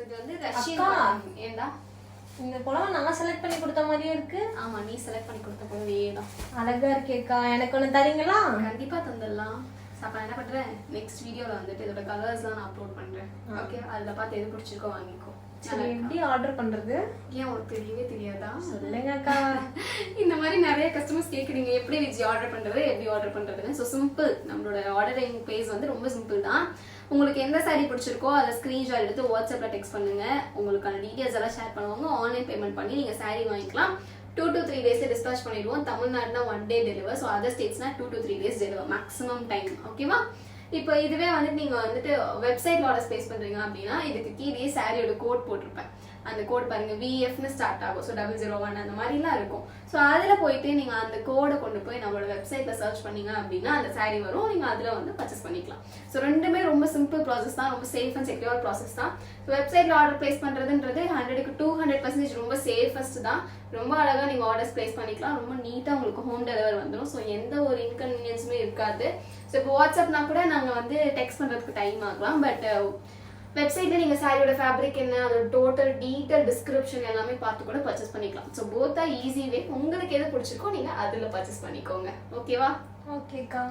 இது வந்து ரஷ்யன் அக்கா. காட்டன். ஏண்டா இந்த புடவை நான் செலக்ட் பண்ணி கொடுத்த மாதிரியே இருக்கு. ஆமா, நீ செலக்ட் பண்ணி கொடுத்த புடவையே தான். அழகா இருக்கேக்கா, எனக்கு ஒண்ணு தரீங்களா? கண்டிப்பா தந்துடலாம். அப்ப நான் என்ன பண்றேன், நெக்ஸ்ட் வீடியோல வந்துட்டு இதோட கலர்ஸ்லாம் நான் அப்லோட் பண்றேன். ஓகே, அதுல பார்த்து எது பிடிச்சிருக்கோ வாங்கிக்கோ. சரி, எப்படி ஆர்டர் பண்றது? ஏன் உனக்கு தெரியவே தெரியாதா? சொல்லுங்கக்கா. இந்த மாதிரி நிறைய கஸ்டமர்ஸ் கேக்குறீங்க எப்படி விஜி ஆர்டர் பண்றது, எப்படி ஆர்டர் பண்றதுன்னு. ஸோ சிம்பிள், நம்மளோட ஆர்டரிங் பேஸ் வந்து ரொம்ப சிம்பிள் தான். உங்களுக்கு எந்த சாரீ பிடிச்சிருக்கோ அதை ஸ்கிரீன்ஷாட் எடுத்து வாட்ஸ்அப்ல டெக்ஸ்ட் பண்ணுங்க. உங்களுக்கான டீடைல்ஸ் எல்லாம் ஷேர் பண்ணுவாங்க. ஆன்லைன் பேமெண்ட் பண்ணி நீங்க சாரீ வாங்கிக்கலாம். 2 to 3 days டிஸ்பேச் பண்ணிடுவோம். தமிழ்நாடுனா 1 day டெலிவர். ஸோ அதர் ஸ்டேட்ஸ்னா 2 to 3 days deliver maximum time. ஓகேவா? இப்போ இதுவே வந்துட்டு நீங்க வந்துட்டு வெப்சைட்ல ஆர்டர் ஸ்பேஸ் பண்றீங்க அப்படின்னா இதுக்கு கீழே சாரியோட கோட் போட்டிருப்பேன். அந்த கோட் பாருங்க, VFன்னு ஸ்டார்ட் ஆகும். ஸோ 001 அந்த மாதிரிலாம் இருக்கும். ஸோ அதில் போயிட்டு நீங்கள் அந்த கோடை கொண்டு போய் நம்மளோட வெப்சைட்டில் சர்ச் பண்ணீங்க அப்படின்னா அந்த சாரீ வரும். நீங்கள் அதில் வந்து பர்ச்சேஸ் பண்ணிக்கலாம். ஸோ ரெண்டுமே ரொம்ப சிம்பிள் ப்ராசஸ் தான், ரொம்ப சேஃப் அண்ட் செக்யூர் ப்ராசஸ் தான். ஸோ வெப்சைட்டில் ஆர்டர் பிளேஸ் பண்ணுறதுன்றது 100க்கு 200% ரொம்ப சேஃபஸ்ட் தான். ரொம்ப அழகாக நீங்கள் ஆர்டர்ஸ் பிளேஸ் பண்ணிக்கலாம். ரொம்ப நீட்டாக உங்களுக்கு ஹோம் டெலிவரி வந்துடும். ஸோ எந்த ஒரு இன்கன்வீனியன்ஸுமே இருக்காது. ஸோ இப்போ வாட்ஸ்அப்னா கூட நாங்கள் வந்து டெக்ஸ்ட் பண்ணுறதுக்கு டைம் ஆகலாம். பட் வெப்சைட்ல நீங்க சாரியோட ஃபேப்ரிக் என்ன, அதோட டோட்டல் டீடைல் டிஸ்கிரிப்ஷன் எல்லாமே பார்த்து கூட பர்ச்சேஸ் பண்ணிக்கலாம். So both are easy way. உங்களுக்கு எது பிடிச்சிருக்கோ நீங்க அதுல பர்ச்சேஸ் பண்ணிக்கோங்க. ஓகேவா? ஓகேக்கா.